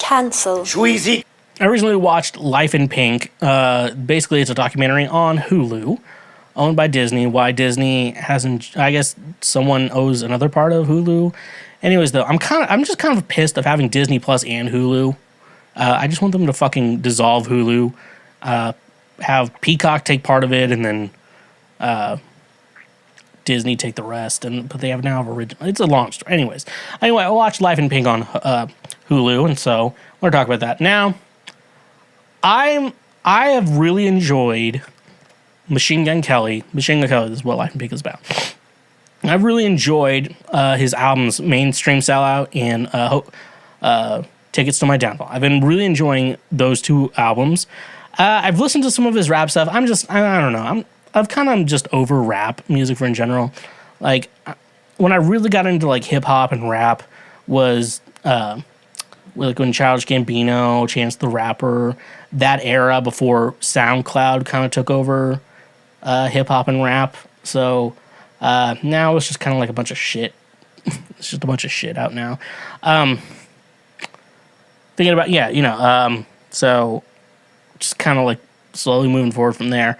Cancelled. Schweezy. I recently watched Life in Pink. Basically, it's a documentary on Hulu, owned by Disney. Why Disney hasn't? I guess someone owes another part of Hulu. Anyways, though, I'm just kind of pissed of having Disney Plus and Hulu. I just want them to fucking dissolve Hulu, have Peacock take part of it, and then Disney take the rest. But they have now original. It's a long story. Anyway, I watched Life in Pink on Hulu, and so we're talking about that now. I have really enjoyed Machine Gun Kelly. Machine Gun Kelly is what Life in Pink is about. I've really enjoyed his albums, Mainstream Sellout and Tickets to My Downfall. I've been really enjoying those two albums. I've listened to some of his rap stuff. I don't know. I've kind of just over rap music in general. Like, when I really got into like hip hop and rap was like when Childish Gambino, Chance the Rapper, that era before SoundCloud kind of took over hip hop and rap. So now it's just kind of like a bunch of shit. It's just a bunch of shit out now. Thinking about, so just kind of like slowly moving forward from there.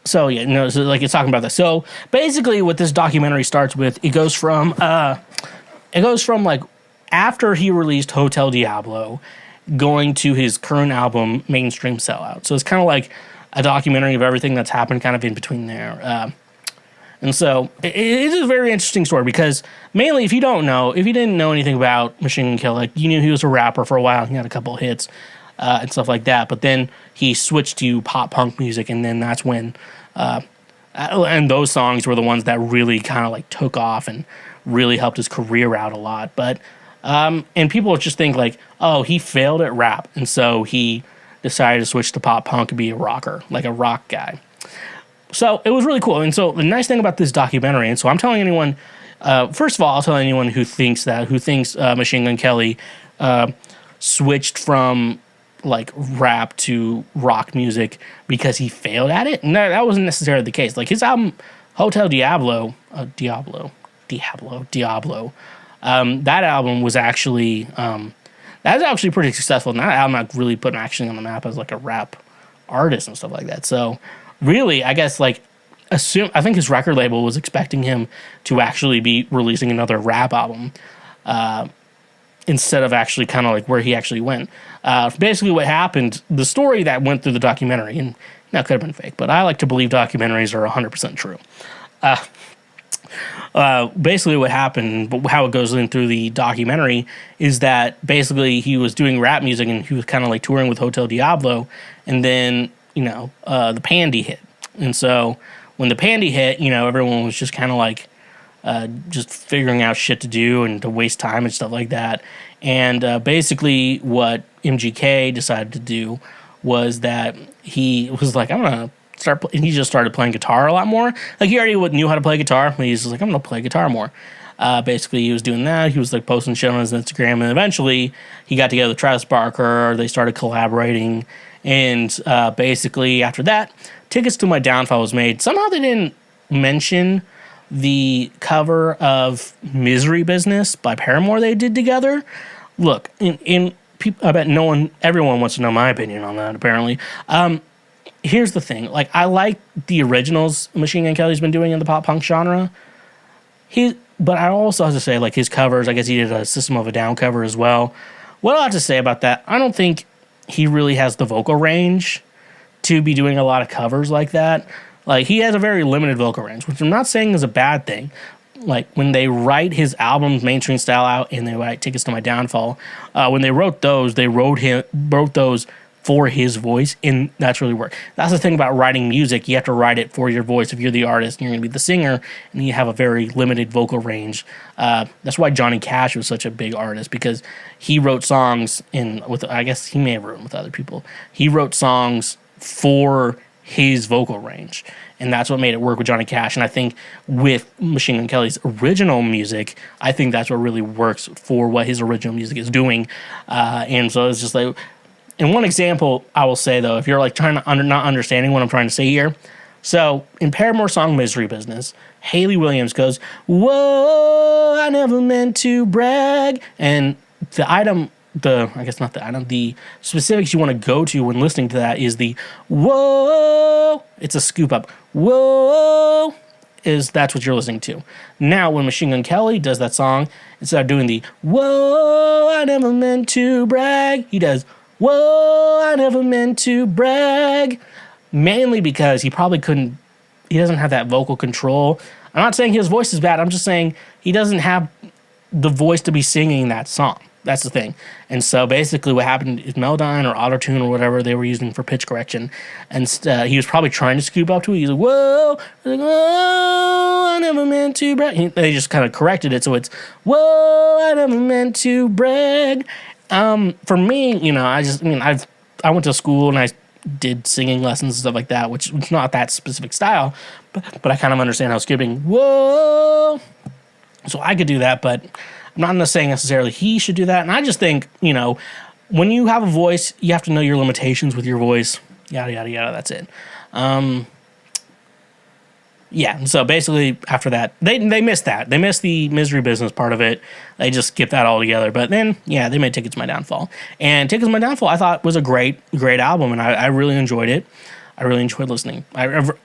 So it's talking about this. So basically what this documentary starts with, it goes from like after he released Hotel Diablo going to his current album, Mainstream Sellout. So it's kind of like a documentary of everything that's happened kind of in between there. And so it is a very interesting story because mainly if you didn't know anything about Machine Gun Kelly, like you knew he was a rapper for a while, he had a couple of hits and stuff like that, but then he switched to pop punk music, and then that's when and those songs were the ones that really kind of like took off and really helped his career out a lot. But and people just think like, oh, he failed at rap, and so he decided to switch to pop punk and be a rocker, like a rock guy. So it was really cool. And so the nice thing about this documentary, and so I'm telling anyone, first of all, I'll tell anyone who thinks Machine Gun Kelly switched from like rap to rock music because he failed at it. No, that wasn't necessarily the case. Like his album Hotel Diablo, that album was actually pretty successful. And that album like really put him actually on the map as like a rap artist and stuff like that. So really, I guess I think his record label was expecting him to actually be releasing another rap album instead of actually kind of like where he actually went. Basically what happened, the story that went through the documentary, and that could have been fake, but I like to believe documentaries are 100% true. Basically what happened, but how it goes in through the documentary, is that basically he was doing rap music and he was kind of like touring with Hotel Diablo, and then the pandy hit. And so when the pandy hit, everyone was just kind of like just figuring out shit to do and to waste time and stuff like that. And basically what MGK decided to do was that he was like, I'm going to start, and he just started playing guitar a lot more. Like he already knew how to play guitar, but he's just like, I'm going to play guitar more. Basically he was doing that. He was like posting shit on his Instagram, and eventually he got together with Travis Barker. They started collaborating. And basically after that, Tickets to My Downfall was made. Somehow they didn't mention the cover of Misery Business by Paramore they did together. Look, I bet everyone wants to know my opinion on that, apparently. Here's the thing. Like, I like the originals Machine Gun Kelly's been doing in the pop-punk genre. But I also have to say, like, his covers, I guess he did a System of a Down cover as well. What I have to say about that, I don't think he really has the vocal range to be doing a lot of covers like that. Like, he has a very limited vocal range, which I'm not saying is a bad thing. Like, when they write his albums, Mainstream Sellout, and they write Tickets to My Downfall, when they wrote those, they wrote those for his voice, and that's really worked. That's the thing about writing music. You have to write it for your voice. If you're the artist and you're going to be the singer, and you have a very limited vocal range. That's why Johnny Cash was such a big artist, because he wrote songs I guess he may have written with other people. He wrote songs for his vocal range, and that's what made it work with Johnny Cash. And I think with Machine Gun Kelly's original music, I think that's what really works for what his original music is doing. And so it's just like, and one example I will say though, if you're like trying to not understanding what I'm trying to say here, so in Paramore's song Misery Business, Hayley Williams goes, "Whoa, I never meant to brag," and the item, I guess not the item, the specifics you want to go to when listening to that is the whoa. It's a scoop up. Whoa. That's what you're listening to. Now, when Machine Gun Kelly does that song, instead of doing the whoa, I never meant to brag, he does whoa, I never meant to brag. Mainly because he doesn't have that vocal control. I'm not saying his voice is bad. I'm just saying he doesn't have the voice to be singing that song. That's the thing. And so basically what happened is Melodyne or Autotune or whatever they were using for pitch correction, and he was probably trying to scoop up to it. He's like, whoa, I never meant to brag. They just kind of corrected it, so it's, whoa, I never meant to brag. For me, I went to school and I did singing lessons and stuff like that, which is not that specific style, but I kind of understand how skipping, whoa. So I could do that, but I'm not saying necessarily he should do that. And I just think, when you have a voice, you have to know your limitations with your voice. Yada, yada, yada. That's it. Yeah. So basically after that, they missed that. They missed the Misery Business part of it. They just skipped that altogether. But then, yeah, they made Tickets to My Downfall. And Tickets to My Downfall, I thought was a great, great album. And I really enjoyed it. I really enjoyed listening. That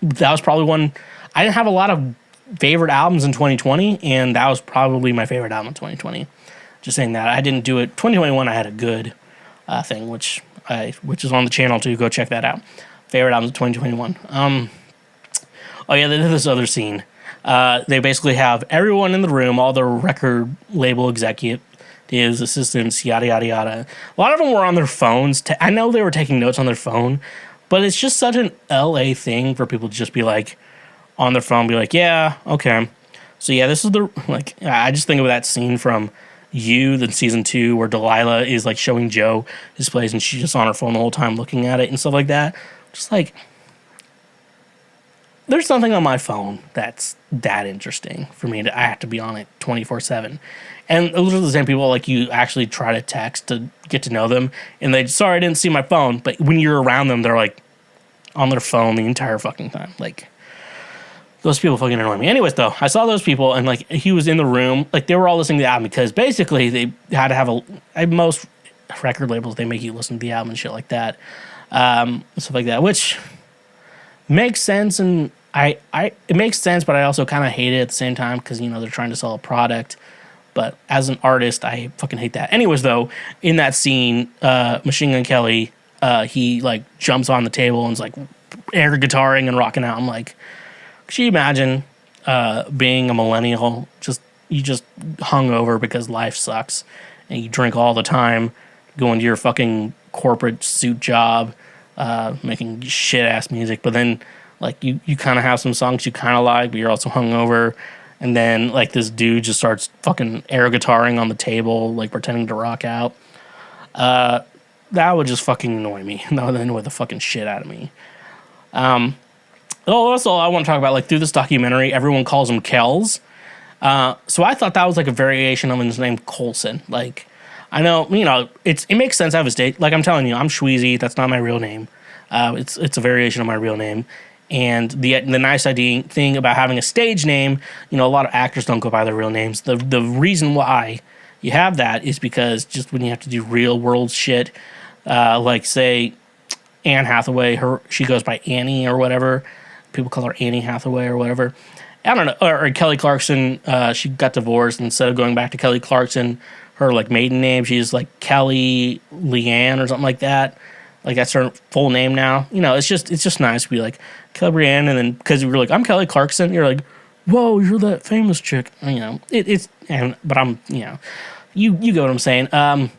was probably one, I didn't have a lot of favorite albums in 2020, and that was probably my favorite album in 2020. Just saying that. I didn't do it. 2021, I had a good thing, which is on the channel too. Go check that out. Favorite albums of 2021. Oh yeah, they did this other scene. They basically have everyone in the room, all the record label executives, assistants, yada yada yada. A lot of them were on their phones. I know they were taking notes on their phone, but it's just such an LA thing for people to just be like, on their phone, be like, yeah, okay. So yeah, this is I just think of that scene from You, the season 2, where Delilah is like showing Joe his place and she's just on her phone the whole time looking at it and stuff like that. Just like, there's something on my phone that's that interesting for me I have to be on it 24/7. And those are the same people like you actually try to text to get to know them and sorry, I didn't see my phone. But when you're around them, they're like on their phone the entire fucking time. Like, those people fucking annoy me. Anyways, though, I saw those people, and, like, he was in the room. Like, they were all listening to the album because, basically, they had to have most record labels, they make you listen to the album and shit like that. Stuff like that, which makes sense, and it makes sense, but I also kind of hate it at the same time because, they're trying to sell a product. But as an artist, I fucking hate that. Anyways, though, in that scene, Machine Gun Kelly, he, like, jumps on the table and is, like, air guitaring and rocking out. I'm like, could you imagine being a millennial, you just hung over because life sucks and you drink all the time, going to your fucking corporate suit job, making shit ass music, but then like you kind of have some songs you kind of like, but you're also hungover, and then like this dude just starts fucking air guitaring on the table, like pretending to rock out. That would just fucking annoy me. That would annoy the fucking shit out of me. Also, I want to talk about, like, through this documentary, everyone calls him Kells. So I thought that was, like, a variation of his name, Colson. Like, I know, it makes sense out of his date. Like, I'm telling you, I'm Schweezy. That's not my real name. It's a variation of my real name. And the nice thing about having a stage name, a lot of actors don't go by their real names. The reason why you have that is because just when you have to do real world shit, like, say, Anne Hathaway, she goes by Annie or whatever. People call her Annie Hathaway or whatever. I don't know. Or Kelly Clarkson, she got divorced. Instead of going back to Kelly Clarkson, her, like, maiden name, she's, like, Kelly Leanne or something like that. Like, that's her full name now. It's just nice to be, like, Kelly Leanne, and then, because you're like, I'm Kelly Clarkson, you're like, whoa, you're that famous chick. But I'm, you get what I'm saying.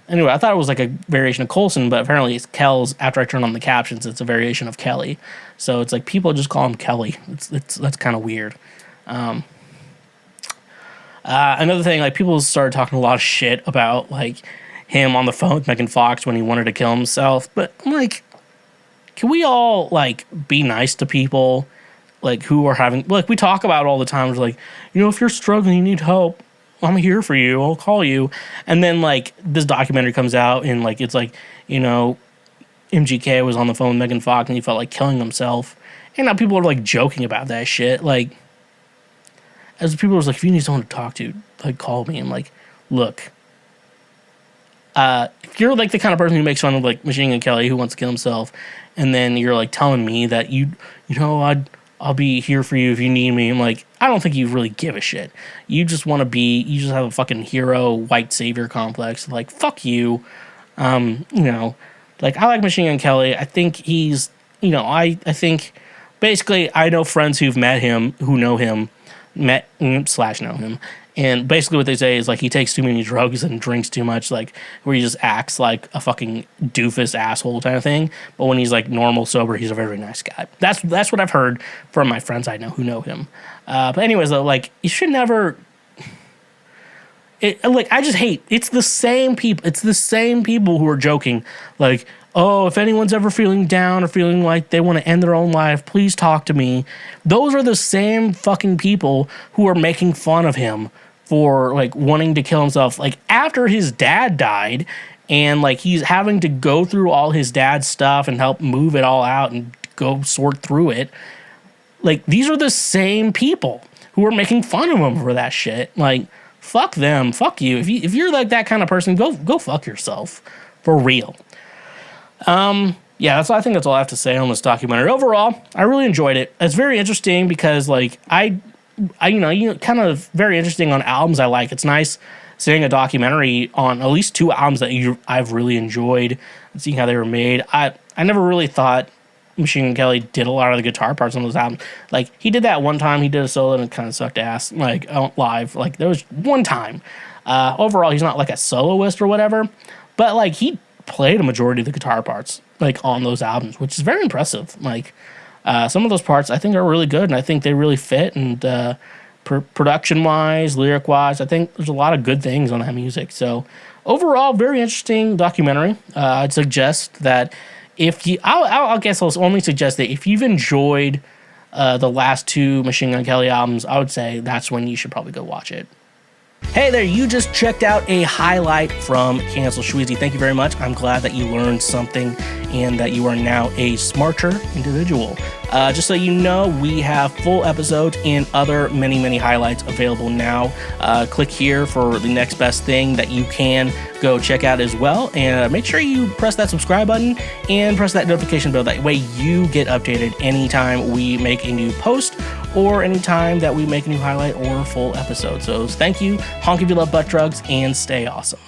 Anyway, I thought it was like a variation of Colson, but apparently it's Kells. After I turn on the captions, it's a variation of Kelly. So it's like people just call him Kelly. That's kind of weird. Another thing, like, people started talking a lot of shit about, like, him on the phone with Megan Fox when he wanted to kill himself. But I'm like, can we all, like, be nice to people, like, who are having, like, we talk about all the time. It's like, if you're struggling, you need help, I'm here for you, I'll call you. And then, like, this documentary comes out and, like, it's like, MGK was on the phone with Megan Fox and he felt like killing himself. And now people are, like, joking about that shit. Like, as people was like, if you need someone to talk to, like, call me. I'm like, look, if you're like the kind of person who makes fun of like Machine Gun Kelly who wants to kill himself, and then you're like telling me that you know, I'll be here for you if you need me. I'm like, I don't think you really give a shit. You just want to you just have a fucking hero white savior complex. Like, fuck you. You know, like, I like Machine Gun Kelly. I think he's, you know, I think basically I know friends who've met him, who know him, know him. And basically what they say is, like, he takes too many drugs and drinks too much, like, where he just acts like a fucking doofus asshole kind of thing. But when he's, like, normal, sober, he's a very nice guy. That's what I've heard from my friends I know who know him. But anyways, though, like, you should never... like, I just hate... It's the same people. It's the same people who are joking, like, oh, if anyone's ever feeling down or feeling like they want to end their own life, please talk to me. Those are the same fucking people who are making fun of him for, like, wanting to kill himself. Like, after his dad died, and, like, he's having to go through all his dad's stuff and help move it all out and go sort through it. Like, these are the same people who are making fun of him for that shit. Like, fuck them. Fuck you. If you're, like, that kind of person, go fuck yourself. For real. Yeah, I think that's all I have to say on this documentary. Overall, I really enjoyed it. It's very interesting because, like, I kind of very interesting on albums I like. It's nice seeing a documentary on at least two albums that I've really enjoyed and seeing how they were made. I never really thought Machine Gun Kelly did a lot of the guitar parts on those albums. Like, he did that one time. He did a solo and it kind of sucked ass. Like, live. Like, there was one time. Overall, he's not like a soloist or whatever, but, like, he played a majority of the guitar parts, like, on those albums, which is very impressive. Like, some of those parts I think are really good, and I think they really fit, and production-wise, lyric-wise, I think there's a lot of good things on that music. So, overall, very interesting documentary. I'd suggest that I guess I'll only suggest that if you've enjoyed the last two Machine Gun Kelly albums, I would say that's when you should probably go watch it. Hey there, you just checked out a highlight from Cancel Schweezy. Thank you very much. I'm glad that you learned something and that you are now a smarter individual. Just so you know, we have full episodes and other many highlights available now. Click here for the next best thing that you can go check out as well. And make sure you press that subscribe button and press that notification bell. That way you get updated anytime we make a new post or anytime that we make a new highlight or full episode. So thank you, honk if you love butt drugs, and stay awesome.